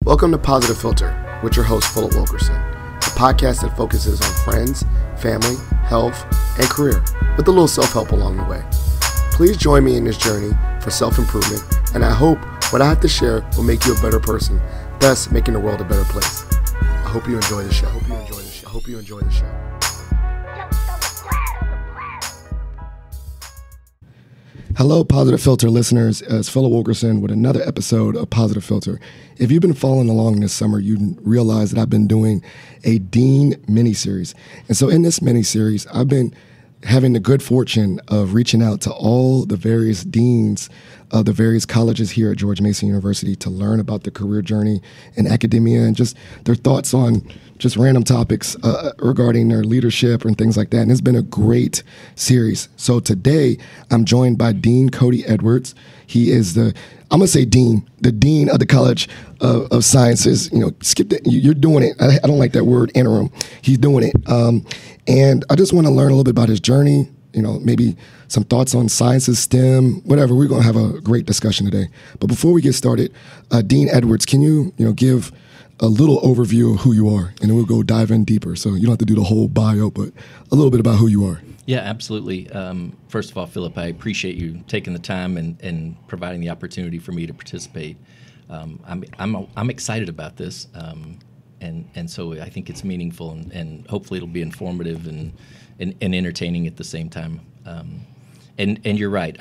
Welcome to Positive Philter with your host, Philip Wilkerson, a podcast that focuses on friends, family, health, and career, with a little self-help along the way. Please join me in this journey for self-improvement, and I hope what I have to share will make you a better person, thus making the world a better place. I hope you enjoy the show. I hope you enjoy the show. Hello, Positive Philter listeners. It's Philip Wilkerson with another episode of Positive Philter. If you've been following along this summer, you realize that I've been doing a Dean mini-series. And so in this mini-series, I've been having the good fortune of reaching out to all the various deans of the various colleges here at George Mason University to learn about the career journey in academia and just their thoughts on just random topics regarding their leadership and things like that. And it's been a great series. So today I'm joined by Dean Cody Edwards. He is the dean of the College of Sciences. You know, skip that. You're doing it. I don't like that word, interim. He's doing it. And I just want to learn a little bit about his journey, you know, maybe some thoughts on sciences, STEM, whatever. We're going to have a great discussion today. But before we get started, Dean Edwards, can you give a little overview of who you are, and then we'll go dive in deeper. So you don't have to do the whole bio, but a little bit about who you are. Yeah, absolutely. First of all, Philip, I appreciate you taking the time and providing the opportunity for me to participate. I'm excited about this, and so I think it's meaningful, and hopefully it'll be informative and entertaining at the same time. And you're right.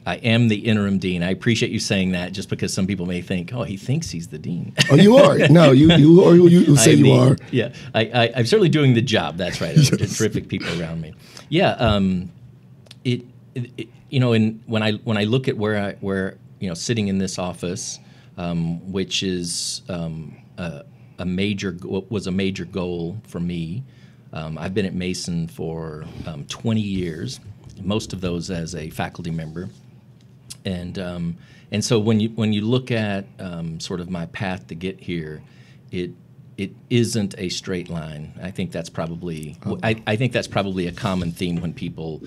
I am the interim dean. I appreciate you saying that, just because some people may think, oh, he thinks he's the dean. Oh, you are. No, you say you are. Yeah, I'm certainly doing the job. That's right. There's terrific people around me. Yeah. When I look at where sitting in this office, which is a major goal for me. I've been at Mason for 20 years, most of those as a faculty member. And so when you look at sort of my path to get here, it isn't a straight line. I think that's probably a common theme when people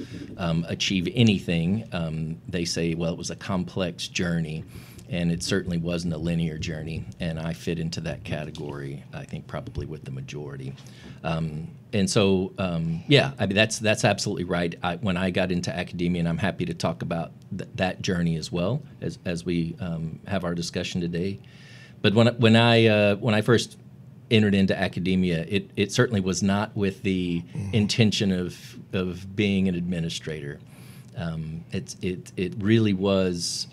achieve anything. They say, well, it was a complex journey, and it certainly wasn't a linear journey. And I fit into that category, I think, probably with the majority. And so, that's absolutely right. When I got into academia, and I'm happy to talk about that journey as well as we have our discussion today. But when I first entered into academia, it certainly was not with the intention of being an administrator. It really was.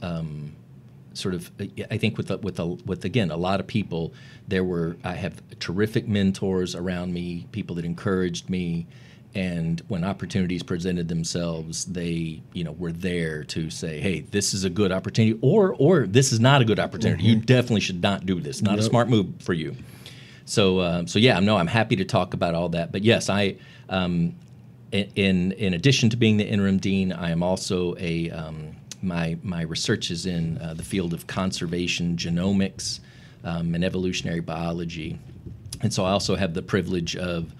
Sort of, I think with again a lot of people, I have terrific mentors around me, people that encouraged me, and when opportunities presented themselves, they were there to say, hey, this is a good opportunity, or this is not a good opportunity. Mm-hmm. You definitely should not do this. Not a smart move for you. So I'm happy to talk about all that. But yes, I in addition to being the interim dean, I am also my research is in the field of conservation genomics and evolutionary biology. And so I also have the privilege of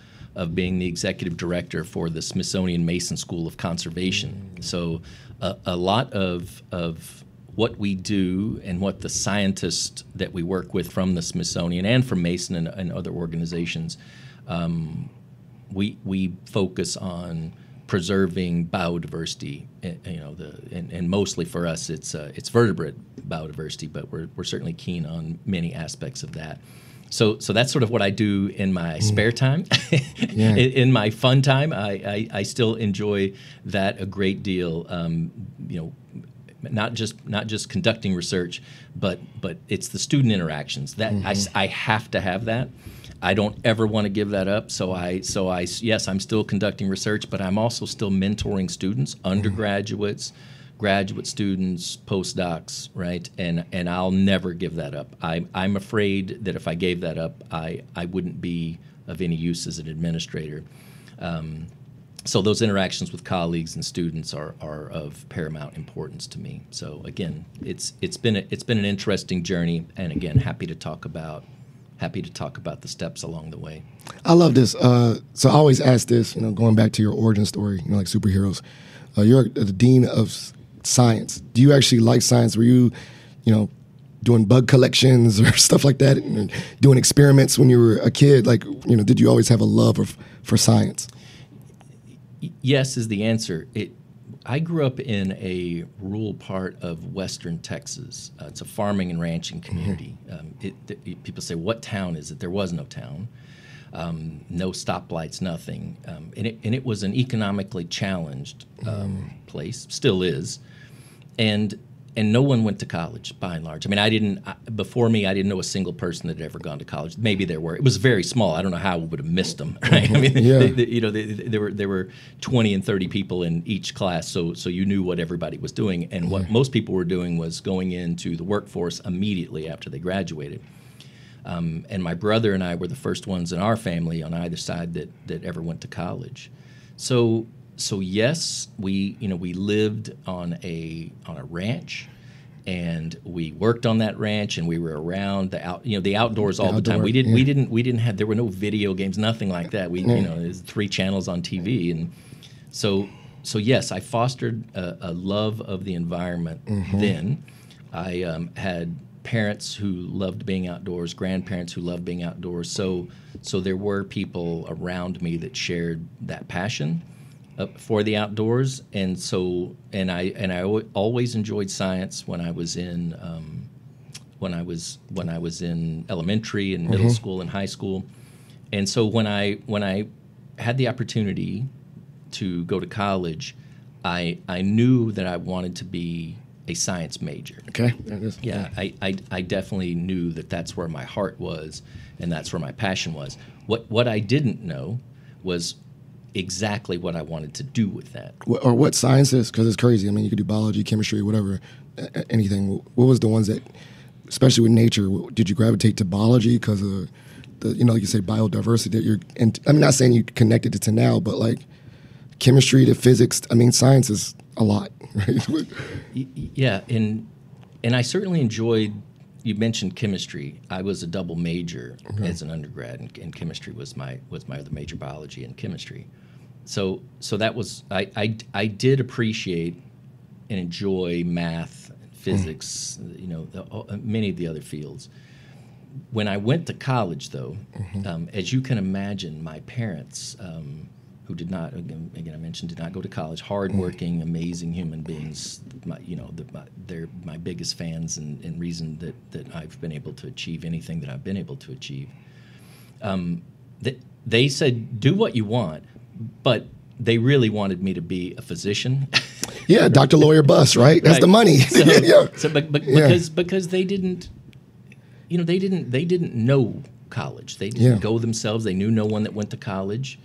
being the executive director for the Smithsonian Mason School of Conservation. So a lot of what we do and what the scientists that we work with from the Smithsonian and from Mason and other organizations, we focus on preserving biodiversity, and mostly for us it's vertebrate biodiversity, but we're certainly keen on many aspects of that. So that's sort of what I do in my spare time. Yeah. In my fun time, I still enjoy that a great deal. Not just conducting research, but it's the student interactions that I have to have that. I don't ever want to give that up. So yes, I'm still conducting research, but I'm also still mentoring students, undergraduates, graduate students, postdocs, right? And I'll never give that up. I'm afraid that if I gave that up, I wouldn't be of any use as an administrator. So those interactions with colleagues and students are of paramount importance to me. So again, it's been an interesting journey, and again, happy to talk about the steps along the way. I love this. So I always ask this, going back to your origin story, like superheroes. You're the dean of science. Do you actually like science? Were you, doing bug collections or stuff like that, and doing experiments when you were a kid? Like, did you always have a love for science? Yes is the answer. I grew up in a rural part of western Texas. It's a farming and ranching community. People say, what town is it? There was no town. No stoplights, nothing. And it was an economically challenged place, still is. And no one went to college, by and large. I mean, before me, I didn't know a single person that had ever gone to college. Maybe there were. It was very small. I don't know how we would have missed them, right? I mean, there were 20 and 30 people in each class, so you knew what everybody was doing. And what most people were doing was going into the workforce immediately after they graduated. And my brother and I were the first ones in our family on either side that ever went to college. So yes, we lived on a ranch, and we worked on that ranch, and we were around the outdoors all the time. We didn't have, there were no video games, nothing like that. There's 3 channels on TV, and so yes, I fostered a love of the environment. Then I had parents who loved being outdoors, grandparents who loved being outdoors. So there were people around me that shared that passion for the outdoors, and I always enjoyed science when I was in elementary and middle school and high school, and so when I had the opportunity to go to college, I knew that I wanted to be a science major. Okay. Yeah, I definitely knew that that's where my heart was, and that's where my passion was. What I didn't know was exactly what I wanted to do with that. Or what science is, because it's crazy. I mean, you could do biology, chemistry, whatever, anything. What was the ones that, especially with nature, did you gravitate to biology because of the, like you say, biodiversity that you're, and I'm not saying you connected it to now, but like chemistry to physics, I mean, science is a lot, right? Yeah, and I certainly enjoyed, you mentioned chemistry. I was a double major as an undergrad, and chemistry was my other major, biology and chemistry. So that was, I did appreciate and enjoy math, physics, many of the other fields. When I went to college, though, as you can imagine, my parents, who did not, again I mentioned, did not go to college, hardworking, amazing human beings. They're my biggest fans and reason that I've been able to achieve anything that I've been able to achieve. They said, do what you want, but they really wanted me to be a physician. Yeah, doctor, lawyer, bus, right? That's the money. Because they didn't, they didn't know college. They didn't go themselves. They knew no one that went to college.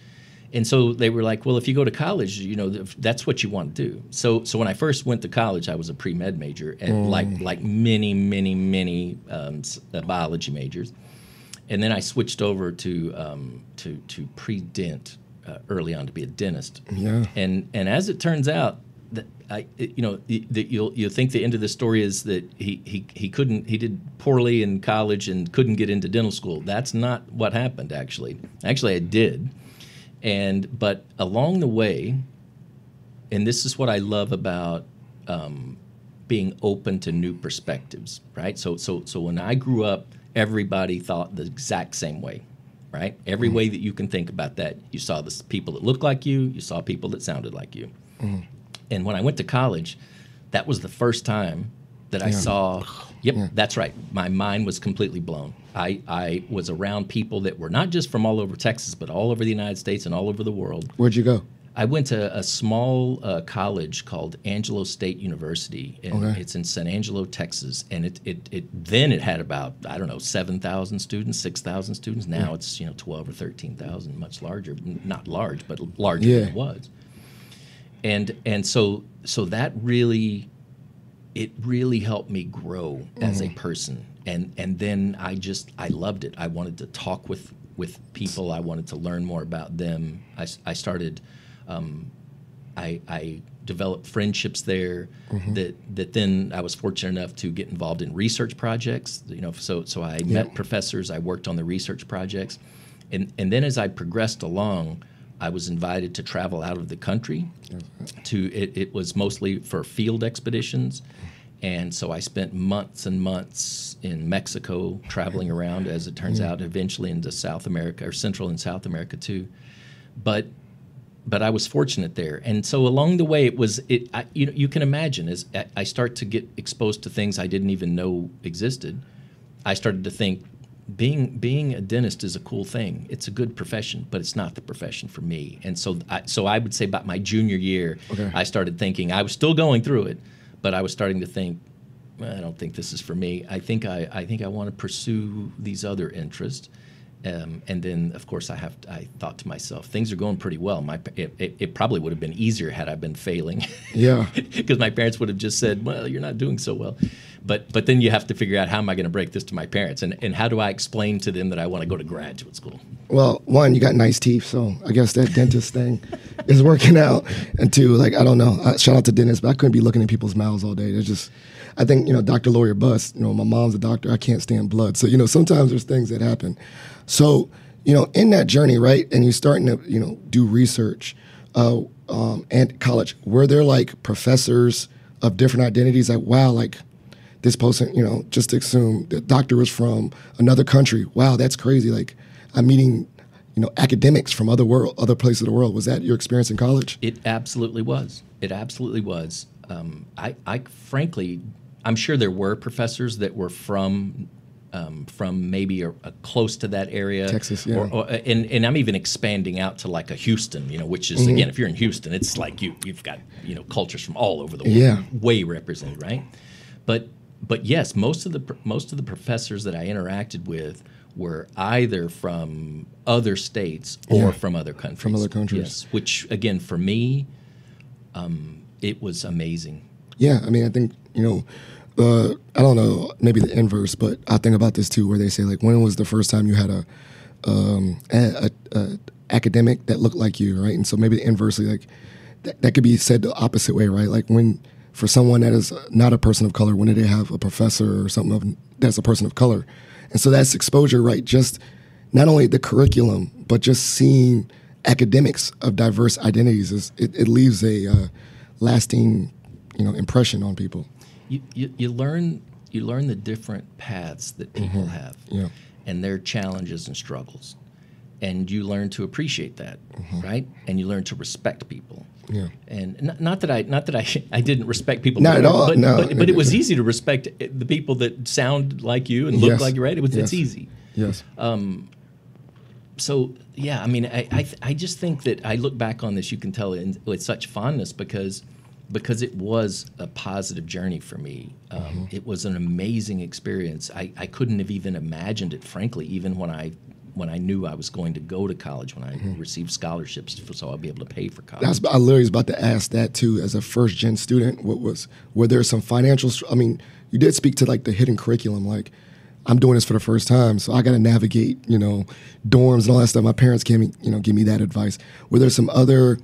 And so they were like, well, if you go to college, that's what you want to do. So when I first went to college, I was a pre-med major, and like many biology majors. And then I switched over to pre-dent early on to be a dentist. Yeah. And as it turns out, that you'll think the end of the story is that he did poorly in college and couldn't get into dental school. That's not what happened, actually. Actually, I did. But along the way, and this is what I love about being open to new perspectives, right? So when I grew up, everybody thought the exact same way, right? Every way that you can think about that, you saw the people that looked like you saw people that sounded like you. And when I went to college, that was the first time that I saw, that's right, my mind was completely blown. I was around people that were not just from all over Texas, but all over the United States and all over the world. Where'd you go? I went to a small college called Angelo State University, and it's in San Angelo, Texas. And it had about, 7,000 students, 6,000 students. Now it's 12 or 13,000, much larger. Not large, but larger than it was. And so that really, it really helped me grow as a person. And then I loved it. I wanted to talk with people. I wanted to learn more about them. I started, I developed friendships there that then I was fortunate enough to get involved in research projects. So I met professors. I worked on the research projects. And then as I progressed along, I was invited to travel out of the country. It was mostly for field expeditions. And so I spent months and months in Mexico traveling around, as it turns out, eventually into South America, or Central and South America too. But I was fortunate there. And so along the way, you can imagine, as I start to get exposed to things I didn't even know existed, I started to think, being a dentist is a cool thing. It's a good profession, but it's not the profession for me. And so I would say about my junior year, I started thinking, I was still going through it, but I was starting to think, well, I don't think this is for me. I think I want to pursue these other interests. And then, of course, I thought to myself, things are going pretty well. It probably would have been easier had I been failing. Yeah. Because my parents would have just said, well, you're not doing so well. But then you have to figure out, how am I going to break this to my parents? And how do I explain to them that I want to go to graduate school? Well, one, you got nice teeth, so I guess that dentist thing is working out. And two, like, I don't know. Shout out to dentists, but I couldn't be looking at people's mouths all day. There's just, I think, doctor, lawyer, bust. My mom's a doctor. I can't stand blood. So, sometimes there's things that happen. So, in that journey, right, and you're starting to, do research and college, were there, like, professors of different identities? Like, wow, like, this person, just assume the doctor was from another country. Wow, that's crazy. Like, I'm meeting, academics from other places of the world. Was that your experience in college? It absolutely was. It absolutely was. I frankly, I'm sure there were professors that were from maybe a close to that area, Texas, yeah. And I'm even expanding out to like a Houston, which is again, if you're in Houston, it's like you've got cultures from all over the world, way represented, right? But yes, most of the professors that I interacted with were either from other states or from other countries. From other countries, yes. Which again, for me, it was amazing. Yeah, I mean, I think I don't know, maybe the inverse, but I think about this too, where they say, like, when was the first time you had a academic that looked like you, right? And so maybe inversely, like, that could be said the opposite way, right? Like, when, for someone that is not a person of color, when did they have a professor or something that's a person of color? And so that's exposure, right? Just not only the curriculum, but just seeing academics of diverse identities, it leaves a lasting, impression on people. You learn the different paths that people have, and their challenges and struggles, and you learn to appreciate that, right? And you learn to respect people. Yeah. And not that I didn't respect people. Not at all. But it was easy to respect the people that sound like you and look like you, right? It's easy. Yes. So yeah, I mean, I just think that I look back on this, you can tell with such fondness because it was a positive journey for me. It was an amazing experience. I couldn't have even imagined it, frankly, even when I knew I was going to go to college, when I received scholarships so I'll be able to pay for college. I literally was about to ask that too. As a first-gen student, were there some financial? I mean, you did speak to like the hidden curriculum, like, I'm doing this for the first time, so I got to navigate, dorms and all that stuff. My parents came, give me that advice. Were there some other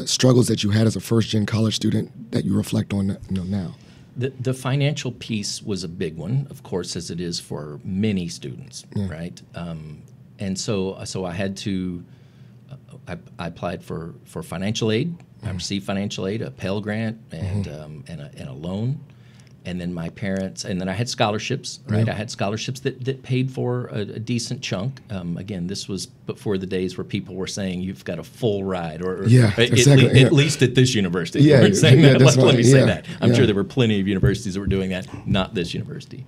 struggles that you had as a first-gen college student that you reflect on, now? The financial piece was a big one, of course, as it is for many students, right? And so I had to. I applied for financial aid. I received financial aid, a Pell Grant, and a loan. And then my parents, and then I had scholarships, right? I had scholarships that paid for a decent chunk. Again, this was before the days where people were saying you've got a full ride, or at least at this university. Yeah, weren't saying that. Let me say that. I'm sure Yeah. there were plenty of universities that were doing that, not this university.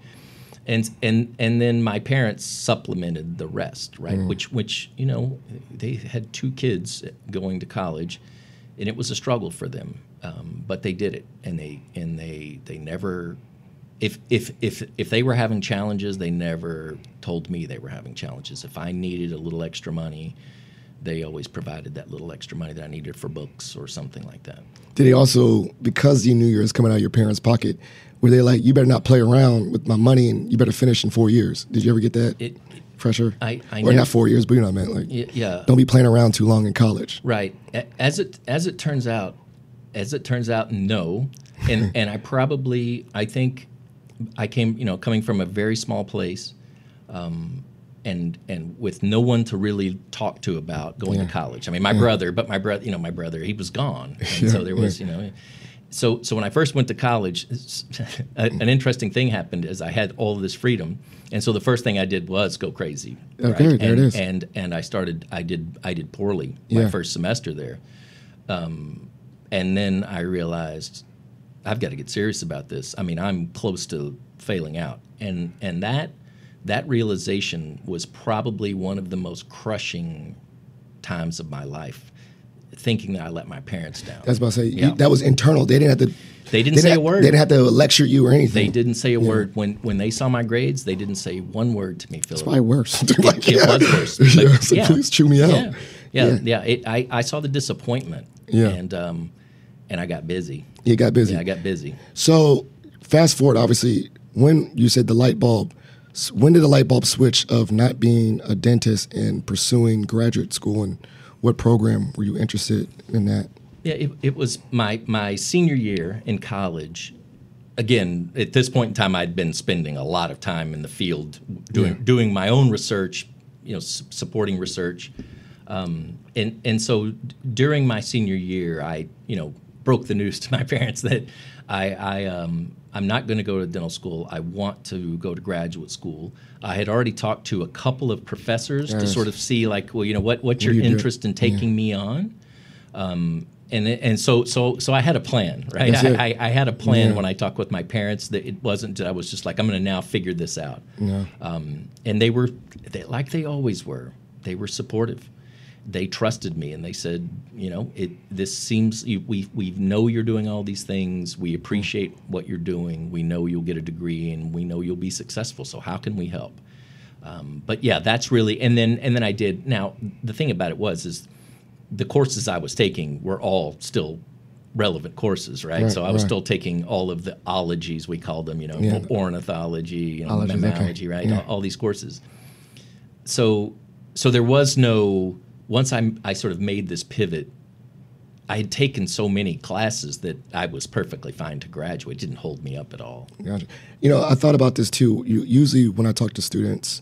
And then my parents supplemented the rest, right? Which they had 2 kids going to college, and it was a struggle for them. But they did it, and they never, if they were having challenges, they never told me they were having challenges. If I needed a little extra money, they always provided that little extra money that I needed for books or something like that. Did they also, because you knew it was coming out of your parents' pocket, were they like, you better not play around with my money and you better finish in 4 years? Did you ever get that pressure? Or not 4 years, but you know what I meant. Like, don't be playing around too long in college. Right. As it turns out, no. And I think I came, coming from a very small place, and with no one to really talk to about going to college. I mean, my brother, he was gone. And so there was, So when I first went to college, an interesting thing happened is I had all of this freedom, and so the first thing I did was go crazy. Okay, right? there it is. And I did poorly my first semester there, and then I realized I've got to get serious about this. I mean, I'm close to failing out, and that realization was probably one of the most crushing times of my life, thinking that I let my parents down. That's about to say, that was internal. They didn't have to. They didn't say a word. They didn't have to lecture you or anything. They didn't say a word. When they saw my grades, they didn't say one word to me, Philip. It's probably worse. It was worse. But, So please chew me out. I saw the disappointment. Yeah. And I got busy. You got busy. Yeah, I got busy. So fast forward, obviously, when you said the light bulb, when did the light bulb switch of not being a dentist and pursuing graduate school, and what program were you interested in that? Yeah, it was my senior year in college. Again, at this point in time, I'd been spending a lot of time in the field doing my own research, supporting research. And so during my senior year, I broke the news to my parents that I'm not going to go to dental school. I want to go to graduate school. I had already talked to a couple of professors to sort of see, like, well, what's your interest in taking me on? And so I had a plan, right? I had a plan when I talked with my parents. That it wasn't. I was just like, I'm going to now figure this out. Yeah. And they were, like they always were. They were supportive. They trusted me, and they said, this seems, we know you're doing all these things. We appreciate what you're doing. We know you'll get a degree, and we know you'll be successful. So how can we help? But yeah, that's really, and then I did. Now the thing about it is the courses I was taking were all still relevant courses, right? So I was still taking all of the ologies, we called them, ornithology, mammalogy, right? Yeah. All these courses. So there was no. Once I sort of made this pivot, I had taken so many classes that I was perfectly fine to graduate. It didn't hold me up at all. Gotcha. I thought about this too. Usually when I talk to students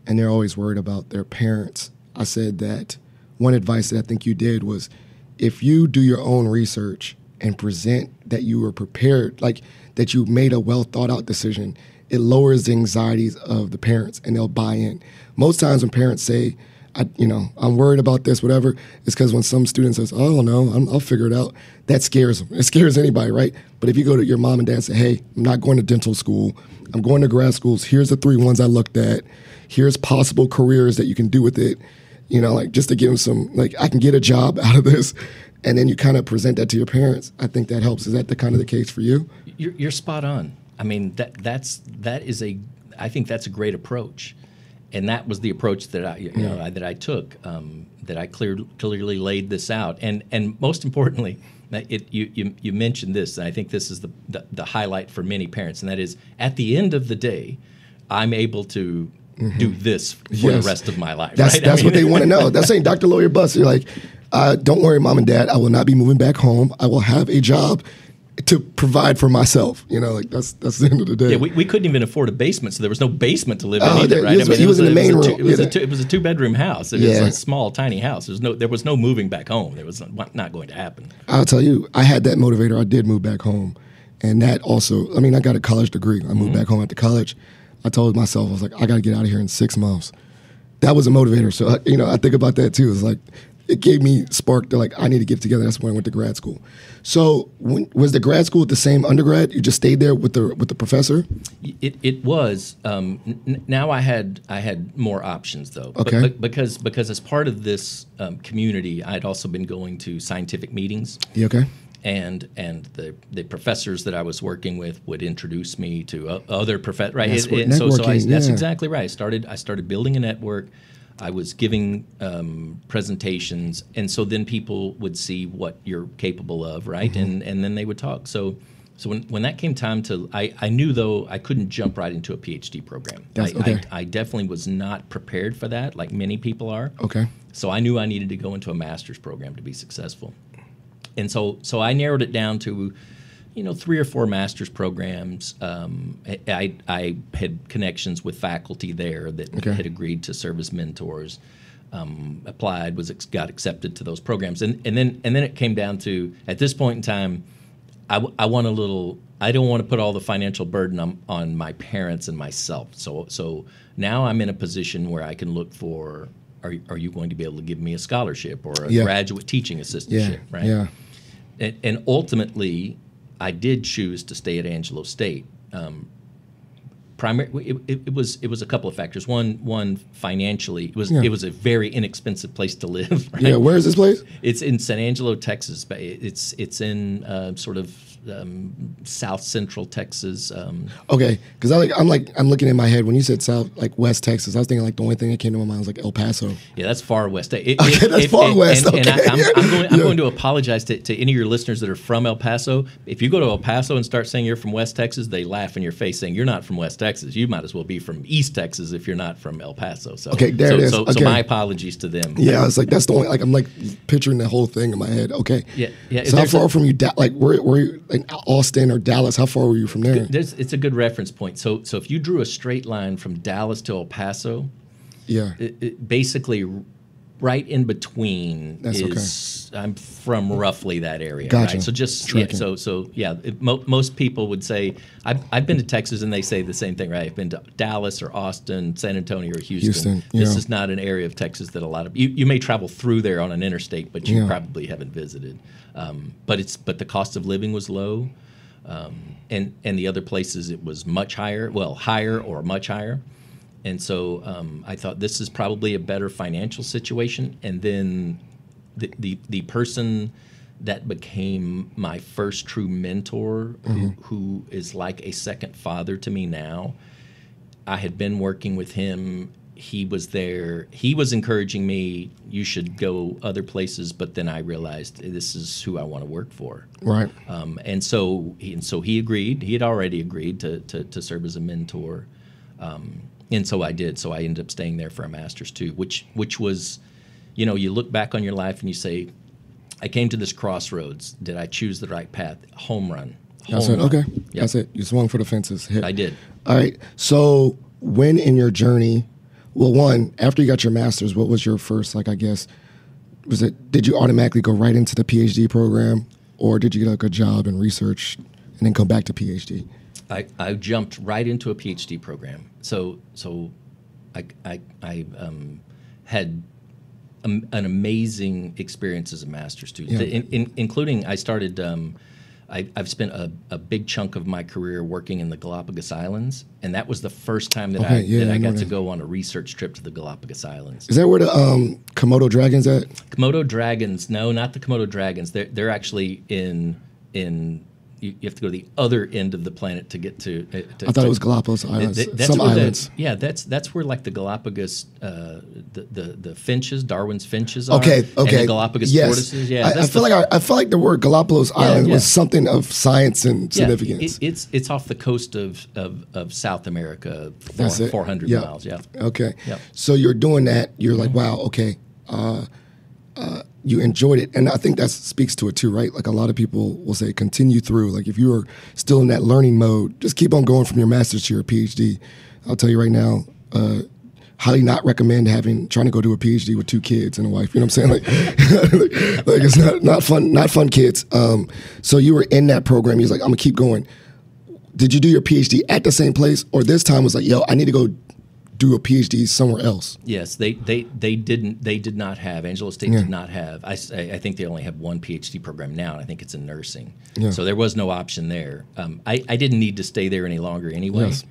and they're always worried about their parents, I said that one advice that I think you did was, if you do your own research and present that you were prepared, like that you made a well thought out decision, it lowers the anxieties of the parents and they'll buy in. Most times when parents say, I'm worried about this, whatever, it's because when some student says, oh, no, I'll figure it out, that scares them. It scares anybody, right? But if you go to your mom and dad and say, hey, I'm not going to dental school, I'm going to grad schools, here's the 3 ones I looked at, here's possible careers that you can do with it, just to give them some, I can get a job out of this, and then you kind of present that to your parents. I think that helps. Is that the case for you? You're spot on. I mean, I think that's a great approach. And that was the approach that I took. That I clearly laid this out, and most importantly, you mentioned this, and I think this is the highlight for many parents, and that is, at the end of the day, I'm able to do this for the rest of my life. That's what they want to know. That's saying, Dr. Lawyer Bus, you're like, don't worry, Mom and Dad, I will not be moving back home. I will have a job to provide for myself, that's the end of the day. Yeah, we couldn't even afford a basement, so there was no basement to live in either, right? He was in the main room. It was a 2-bedroom house. It was a small, tiny house. There was no moving back home. There was not going to happen. I'll tell you, I had that motivator. I did move back home, and that also, I got a college degree. I moved back home after college. I told myself, I was like, I got to get out of here in 6 months. That was a motivator. So, I think about that too. It's like, it gave me spark to I need to get together. That's when I went to grad school. So was the grad school the same undergrad? You just stayed there with the professor? It was. Now I had more options though. Okay. Because as part of this community, I'd also been going to scientific meetings. Yeah, okay. And the professors that I was working with would introduce me to other professors. Right. That's exactly right. I started building a network. I was giving presentations, and so then people would see what you're capable of, right? And then they would talk. So when that came time to, I knew though I couldn't jump right into a PhD program. I definitely was not prepared for that, like many people are. Okay. So I knew I needed to go into a master's program to be successful, and so I narrowed it down to, 3 or 4 master's programs. I had connections with faculty there that had agreed to serve as mentors. Applied, got accepted to those programs, and then it came down to, at this point in time, I want a little. I don't want to put all the financial burden on my parents and myself. So now I'm in a position where I can look for. Are you going to be able to give me a scholarship or a graduate teaching assistantship? Right. Yeah. And ultimately, I did choose to stay at Angelo State. It was a couple of factors. One financially, it was a very inexpensive place to live. Right? Yeah, where is this place? It's in San Angelo, Texas. But it's in sort of south central Texas. Okay, because I'm looking in my head when you said south, like West Texas. I was thinking like the only thing that came to my mind was like El Paso. Yeah, that's far west. That's far west. And I'm going to apologize to any of your listeners that are from El Paso. If you go to El Paso and start saying you're from West Texas, they laugh in your face saying you're not from West Texas. You might as well be from East Texas if you're not from El Paso. So okay, there it is. So my apologies to them. Yeah, it's like that's the only I'm like picturing the whole thing in my head. Okay. Yeah. So how far from you? Like were you like Austin or Dallas? How far were you from there? It's a good reference point. So if you drew a straight line from Dallas to El Paso, it basically right in between I'm from roughly that area. Gotcha. Right? So just most people would say I've been to Texas and they say the same thing, right? I've been to Dallas or Austin, San Antonio or Houston. This is not an area of Texas that a lot of you may travel through there on an interstate, but you probably haven't visited. But the cost of living was low, and the other places it was much higher. Well, higher or much higher. And so I thought this is probably a better financial situation. And then the person that became my first true mentor, who is like a second father to me now, I had been working with him. He was there. He was encouraging me, you should go other places. But then I realized this is who I want to work for. Right. And so he agreed. He had already agreed to serve as a mentor. And so I did. So I ended up staying there for a master's too, which was, you look back on your life and you say, I came to this crossroads. Did I choose the right path? Home run. That's it. Okay. Yep. That's it. You swung for the fences. Hit. I did. All right. So when in your journey, well, one, after you got your master's, what was your first, did you automatically go right into the PhD program, or did you get a good job in research and then come back to PhD? I jumped right into a PhD program. So I had an amazing experience as a master's student, including I started. I've spent a big chunk of my career working in the Galapagos Islands, and that was the first time that I got to go on a research trip to the Galapagos Islands. Is that where the Komodo dragons at? Komodo dragons? No, not the Komodo dragons. They're actually in. You have to go to the other end of the planet to get to. I thought it was Galapagos Islands. Some islands. That's where like the Galapagos, the finches, Darwin's finches are. Okay. And the Galapagos tortoises. Yeah, I feel like the word Galapagos Island was something of science and significance. It's off the coast of South America, 400 miles. Yeah. Okay. Yep. So you're doing that. You're like, wow. Okay. You enjoyed it, and I think that speaks to it too, right? Like a lot of people will say, continue through. Like if you are still in that learning mode, just keep on going from your master's to your PhD. I'll tell you right now, highly not recommend trying to go do a PhD with 2 kids and a wife. You know what I'm saying? Like it's not fun kids. So you were in that program. You was like, I'm gonna keep going. Did you do your PhD at the same place, or this time was like, yo, I need to go do a PhD somewhere else? Yes, they did not have. Angelo State did not have. I think they only have one PhD program now, and I think it's in nursing. Yeah. So there was no option there. I didn't need to stay there any longer anyway. Yes.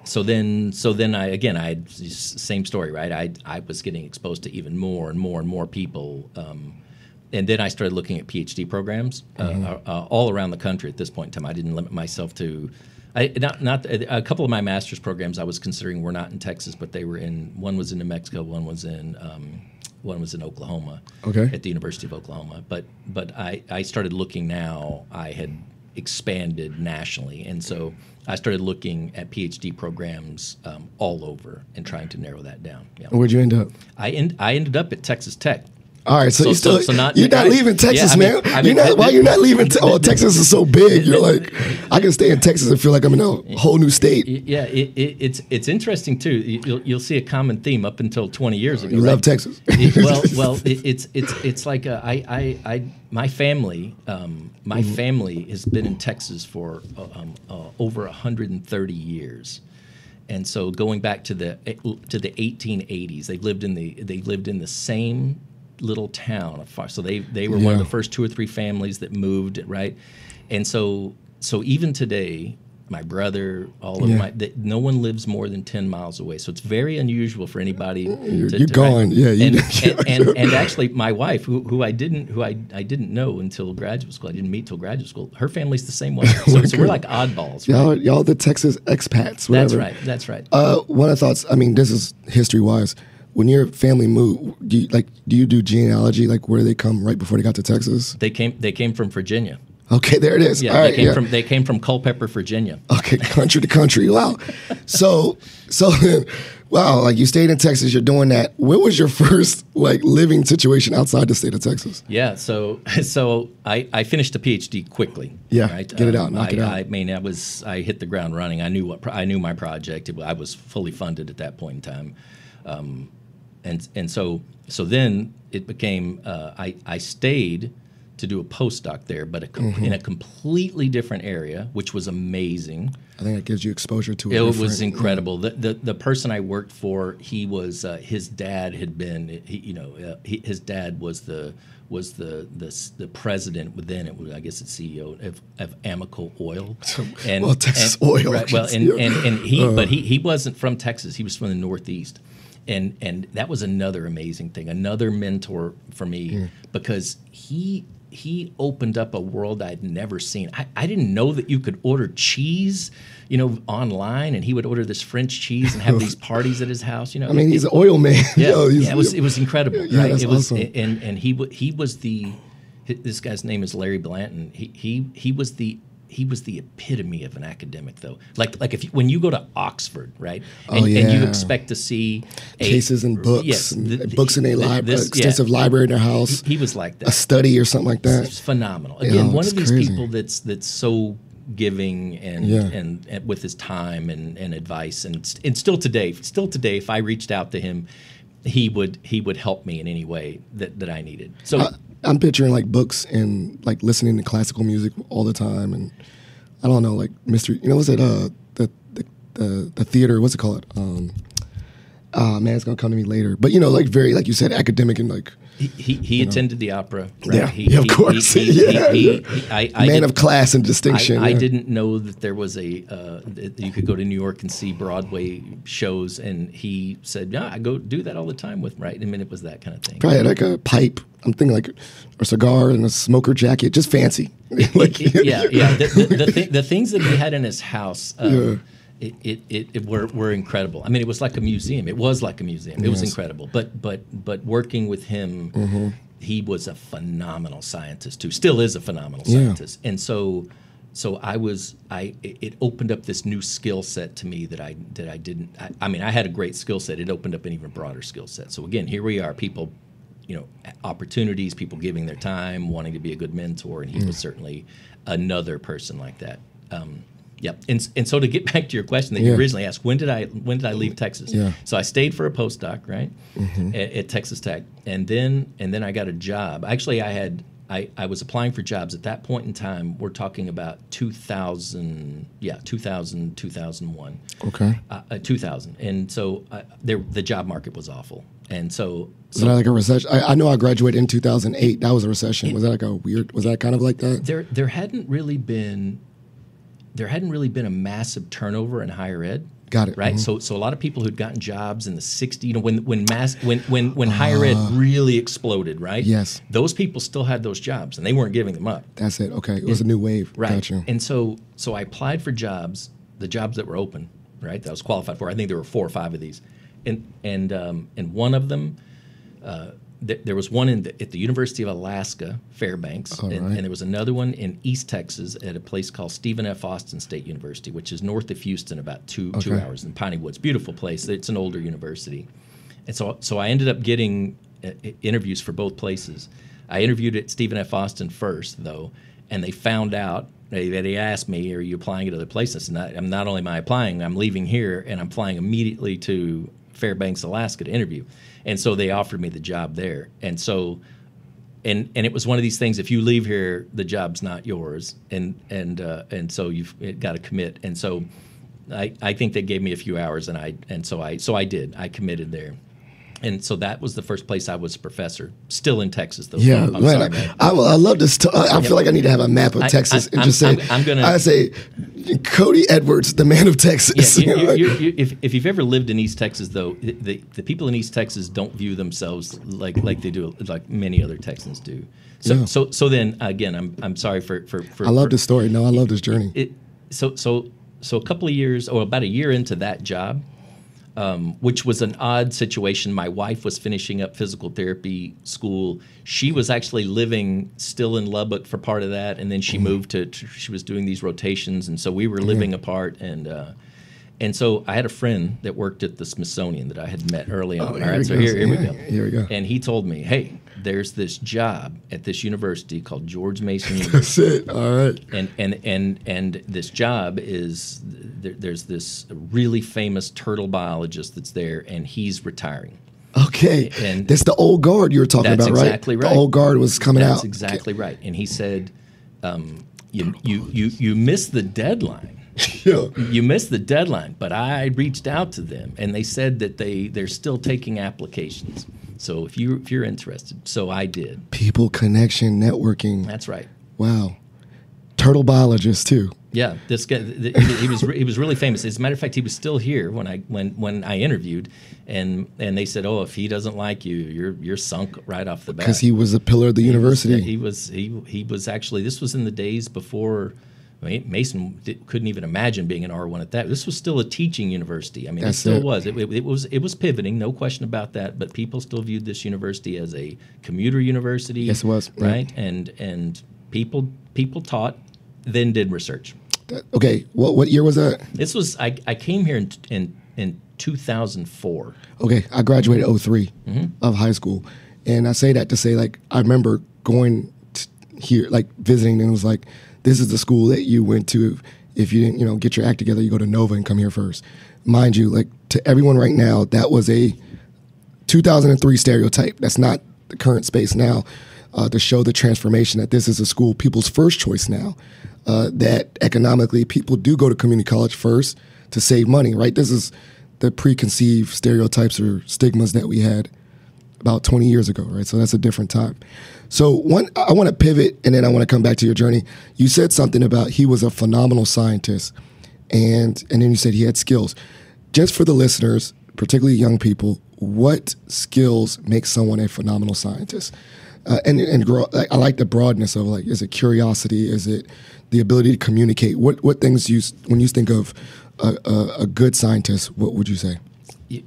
So then I had same story, right? I was getting exposed to even more and more and more people. And then I started looking at PhD programs all around the country at this point in time. I didn't limit myself to. Not a couple of my master's programs I was considering were not in Texas, but they were in. One was in New Mexico, one was in Oklahoma. Okay. At the University of Oklahoma. But I started looking now. I had expanded nationally, and so I started looking at PhD programs all over and trying to narrow that down. Yeah. Where'd you end up? I ended up at Texas Tech. All right, so, you're not leaving Texas, yeah, man. Why you're not leaving? Texas is so big. You're like, I can stay in Texas and feel like I'm in a whole new state. Yeah, it's interesting too. You'll see a common theme up until 20 years ago. You love Texas. It's like my family has been in Texas for over 130 years. And so going back to the 1880s, they lived in the same little town. So they were one of the first 2 or 3 families that moved, right? And so even today, my brother, no one lives more than 10 miles away. So it's very unusual for anybody. You're gone, and actually, my wife, who I didn't know until graduate school, I didn't meet till graduate school. Her family's the same way. So we're like oddballs. Right? Y'all the Texas expats. Whatever. That's right. One of the thoughts. I mean, this is history-wise. When your family moved, do you do genealogy? Like, where did they come right before they got to Texas? They came from Virginia. Okay, there it is. Yeah, all right, they came from Culpeper, Virginia. Okay, country to country. Wow. So, wow. Like you stayed in Texas. You're doing that. What was your first living situation outside the state of Texas? Yeah. So I finished a PhD quickly. Yeah. Right? Get it out. Knock it out. I mean, I hit the ground running. I knew my project. I was fully funded at that point in time, and so then it became I stayed to do a postdoc there, but in a completely different area, which was amazing. I think that gives you exposure to it. It was incredible. The person I worked for, he was his dad had been his dad was the president. Then it was, I guess, it's CEO of Amoco Oil. And Texas Oil. Right, well, he wasn't from Texas. He was from the Northeast. And that was another amazing thing, another mentor for me, because he opened up a world I'd never seen. I didn't know that you could order cheese, online, and he would order this French cheese and have these parties at his house. I mean, he's an oil man. Yeah, it was incredible. Yeah, right? That's awesome. And he was this guy's name is Larry Blanton. He was the epitome of an academic, though. Like when you go to Oxford, right? And you expect to see cases and books, books in a library, extensive library in their house. He was like that. A study or something like that. It's phenomenal. Again, one of these people that's so giving and with his time and advice, and still today, if I reached out to him, he would help me in any way that I needed. So. I'm picturing books and listening to classical music all the time, and I don't know, mystery. What's it? The theater. What's it called? Man, it's gonna come to me later. But very you said, academic and He attended the opera. Yeah, Right? of course. Man of class and distinction. I didn't know that there was that you could go to New York and see Broadway shows, and he said, "Yeah, I go do that all the time with." Right, I mean, it was that kind of thing. Probably had a pipe. I'm thinking a cigar and a smoker jacket, just fancy. Yeah. The things that he had in his house. It were incredible. I mean, it was like a museum. It was like a museum. It was incredible. But working with him, he was a phenomenal scientist too. Still is a phenomenal scientist. And so it opened up this new skill set to me that I didn't. I mean, I had a great skill set. It opened up an even broader skill set. So again, here we are, people, opportunities, people giving their time, wanting to be a good mentor, and he was certainly another person like that. Yep. And so to get back to your question that you originally asked, when did I leave Texas? Yeah. So I stayed for a postdoc, right, at Texas Tech, and then I got a job. Actually, I was applying for jobs at that point in time. We're talking about 2000, 2001. Okay. 2000, and so the job market was awful, and so. Was that like a recession? I know I graduated in 2008. That was a recession. Was that kind of like that? There hadn't really been a massive turnover in higher ed. Got it. Right. So a lot of people who'd gotten jobs in the 60s, when higher ed really exploded, right? Yes. Those people still had those jobs, and they weren't giving them up. That's it. Okay. It was a new wave. Right. Gotcha. And so I applied for jobs, the jobs that were open, right? That I was qualified for. I think there were 4 or 5 of these, and one of them. There was one at the University of Alaska, Fairbanks, and there was another one in East Texas at a place called Stephen F. Austin State University, which is north of Houston, about 2 hours in Piney Woods. Beautiful place. It's an older university. And so I ended up getting interviews for both places. I interviewed at Stephen F. Austin first, though, and they found out. They asked me, "Are you applying at other places?" And I'm not only am I applying, I'm leaving here and I'm flying immediately to Fairbanks, Alaska to interview. And so they offered me the job there. And so, and it was one of these things: if you leave here, the job's not yours, and so you've got to commit. And so, I think they gave me a few hours, and so I did. I committed there. And so that was the first place I was a professor. Still in Texas, though. Yeah, I'm sorry, man. I love this. I feel like I need to have a map of Texas and just say, I say, Cody Edwards, the man of Texas. Yeah, if you've ever lived in East Texas, though, the people in East Texas don't view themselves like they do, like many other Texans do. So then again, I'm sorry for I love this story. No, I love this journey. So a couple of years, or about a year into that job. Which was an odd situation. My wife was finishing up physical therapy school. She was actually living still in Lubbock for part of that, and then she moved to she was doing these rotations, and so we were living apart. And so I had a friend that worked at the Smithsonian that I had met early on. All right, so here we go. Here we go. And he told me, "Hey, there's this job at this university called George Mason University." That's it. All right. And this job is there's this really famous turtle biologist that's there, and he's retiring. Okay. And that's the old guard you were talking about, right? That's exactly right. The old guard was coming out. That's exactly right. And he said, "You missed the deadline." Yeah. You missed the deadline, but I reached out to them, and they said that they're still taking applications. So if you're interested, so I did. People connection networking. That's right. Wow, turtle biologist too. Yeah, this guy he was really famous. As a matter of fact, he was still here when I interviewed, and they said, "Oh, if he doesn't like you, you're sunk right off the bat." Because he was a pillar of the university. He was actually. This was in the days before. Mason couldn't even imagine being an R1 at that. This was still a teaching university. I mean, it still was. It was pivoting, no question about that. But people still viewed this university as a commuter university. Yes, it was. Right, and people taught, then did research. Okay, what year was that? This was I came here in 2004. Okay, I graduated 03 of high school, and I say that to say, like, I remember going here, like visiting, and it was like, this is the school that you went to. If you didn't, get your act together, you go to Nova and come here first. Mind you, like, to everyone right now, that was a 2003 stereotype. That's not the current space now. To show the transformation that this is a school, people's first choice now. That economically, people do go to community college first to save money, right? This is the preconceived stereotypes or stigmas that we had about 20 years ago, right? So that's a different time. So I want to pivot, and then I want to come back to your journey. You said something about he was a phenomenal scientist, and then you said he had skills. Just for the listeners, particularly young people, what skills make someone a phenomenal scientist? And grow, I like the broadness of, like, is it curiosity? Is it the ability to communicate? What things when you think of a good scientist, what would you say?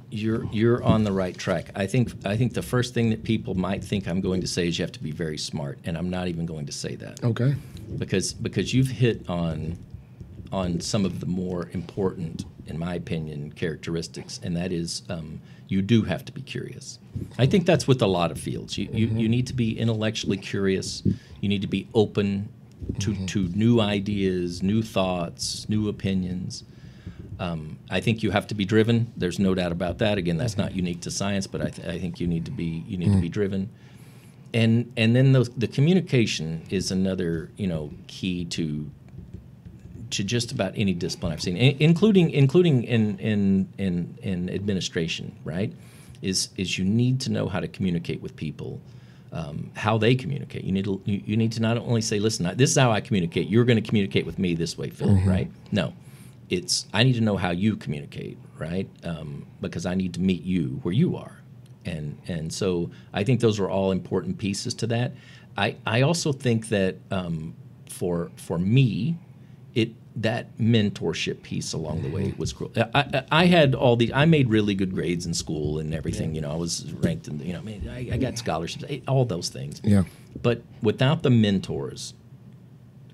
You're on the right track. I think the first thing that people might think I'm going to say is you have to be very smart, and I'm not even going to say that. Okay. Because you've hit on some of the more important, in my opinion, characteristics, and that is you do have to be curious. I think that's with a lot of fields. You need to be intellectually curious. You need to be open to new ideas, new thoughts, new opinions. I think you have to be driven. There's no doubt about that. Again, that's not unique to science, but I think you need to be driven. And then the communication is another key to just about any discipline I've seen, including in administration. Right, is you need to know how to communicate with people. How they communicate. You need to not only say, "Listen, this is how I communicate. You're going to communicate with me this way, Phil." Right? No. I need to know how you communicate, right? Because I need to meet you where you are, and so I think those are all important pieces to that. I also think that for me, that mentorship piece along the way was cool. I had I made really good grades in school and everything. I was ranked in. I got scholarships, all those things. Yeah. But without the mentors,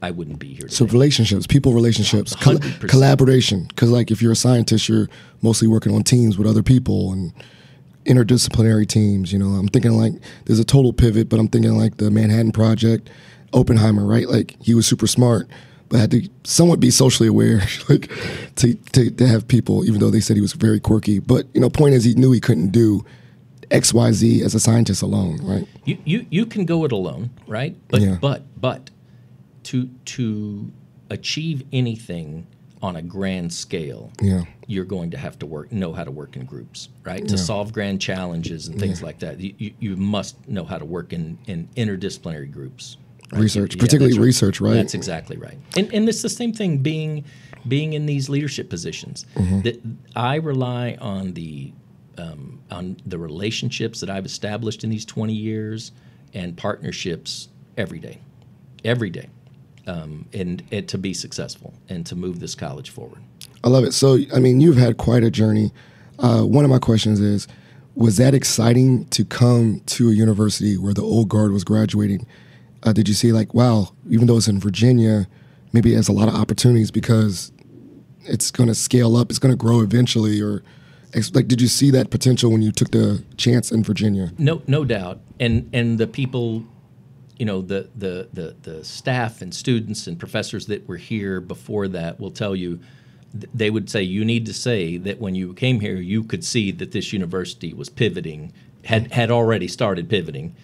I wouldn't be here today. So relationships, people relationships, collaboration. Because, like, if you're a scientist, you're mostly working on teams with other people, and interdisciplinary teams. I'm thinking like there's a total pivot, but I'm thinking like the Manhattan Project, Oppenheimer, right? Like he was super smart, but had to somewhat be socially aware, like to have people, even though they said he was very quirky. But point is, he knew he couldn't do X, Y, Z as a scientist alone, right? You can go it alone, right? But to achieve anything on a grand scale, you're going to have to know how to work in groups, right? To solve grand challenges and things like that, you must know how to work in interdisciplinary groups. Right? Research, particularly research, right? That's exactly right. And it's the same thing being in these leadership positions. That I rely on the relationships that I've established in these 20 years and partnerships every day. And to be successful and to move this college forward. I love it. So, you've had quite a journey. One of my questions is, was that exciting to come to a university where the old guard was graduating? Did you see like, wow, even though it's in Virginia, maybe it has a lot of opportunities because it's going to scale up, it's going to grow eventually, or like, did you see that potential when you took the chance in Virginia? No doubt. And the people, the staff and students and professors that were here before that will tell you, they would say, you need to say that when you came here, you could see that this university was pivoting, had already started pivoting,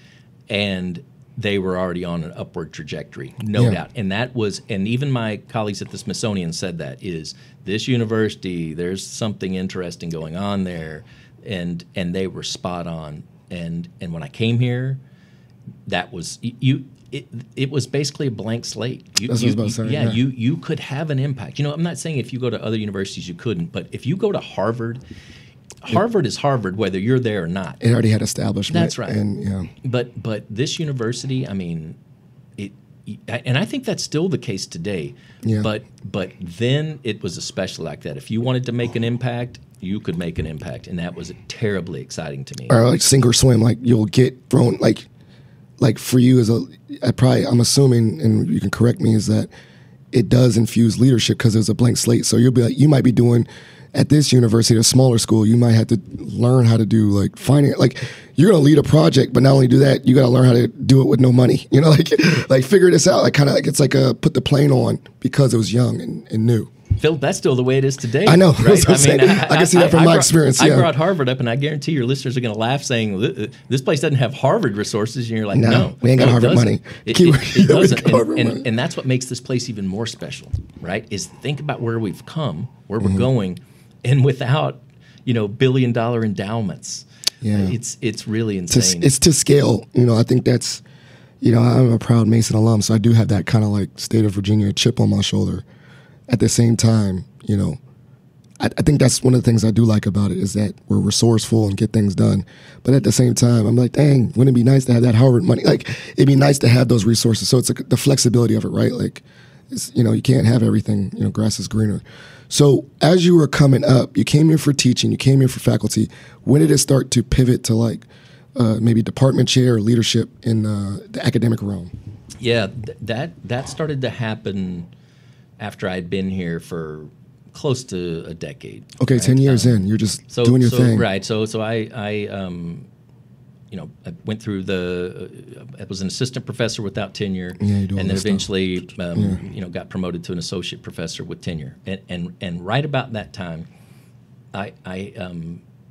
and they were already on an upward trajectory, no doubt. And and even my colleagues at the Smithsonian said that, is this university, there's something interesting going on there, and they were spot on. And when I came here, that was it was basically a blank slate. That's what I was about to say. Yeah, you could have an impact. I'm not saying if you go to other universities you couldn't, but if you go to Harvard is Harvard, whether you're there or not. It already had establishment. That's right. And But this university, and I think that's still the case today. Yeah. But then it was especially like that. If you wanted to make an impact, you could make an impact, and that was terribly exciting to me. Or like sink or swim, like you'll get thrown like for you I'm assuming, and you can correct me, is that it does infuse leadership because there's a blank slate. So you'll be like, you might be doing at this university, a smaller school, you might have to learn how to do like finance. Like you're going to lead a project, but not only do that, you got to learn how to do it with no money. Like figure this out. Like kind of like it's like put the plane on because it was young and new. Phil, that's still the way it is today. I know. Right? I can see that from my experience. I brought Harvard up, and I guarantee your listeners are going to laugh saying, this place doesn't have Harvard resources. And you're like, no we ain't got Harvard money. It doesn't. And that's what makes this place even more special, right? Is think about where we've come, where we're going, and without, billion-dollar endowments. Yeah. It's really insane. It's to scale. I think that's, I'm a proud Mason alum, so I do have that kind of like state of Virginia chip on my shoulder. At the same time, I think that's one of the things I do like about it is that we're resourceful and get things done. But at the same time, I'm like, dang, wouldn't it be nice to have that Harvard money? Like, it'd be nice to have those resources. So it's the flexibility of it, right? Like, you can't have everything, grass is greener. So as you were coming up, you came here for teaching, you came here for faculty. When did it start to pivot to like maybe department chair or leadership in the academic realm? Yeah, that started to happen after I'd been here for close to a decade. Okay, right? 10 years in, you're just doing your thing. Right. So I went through I was an assistant professor without tenure, and then eventually, got promoted to an associate professor with tenure. And right about that time,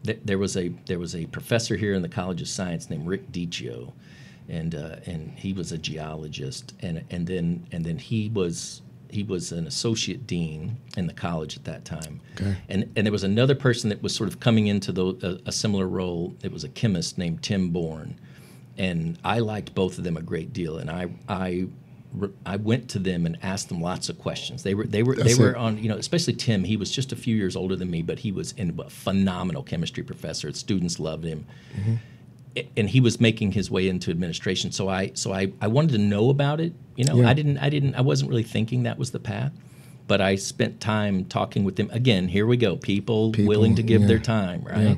there was a professor here in the College of Science named Rick Dicio, and he was a geologist, and then he was an associate dean in the college at that time. Okay. And there was another person that was sort of coming into a similar role. It was a chemist named Tim Bourne. And I liked both of them a great deal. And I went to them and asked them lots of questions. They were on, especially Tim. He was just a few years older than me, but he was a phenomenal chemistry professor. Students loved him. Mm-hmm. And he was making his way into administration. So I wanted to know about it. I wasn't really thinking that was the path, but I spent time talking with them. Again, here we go. People willing to give their time, right?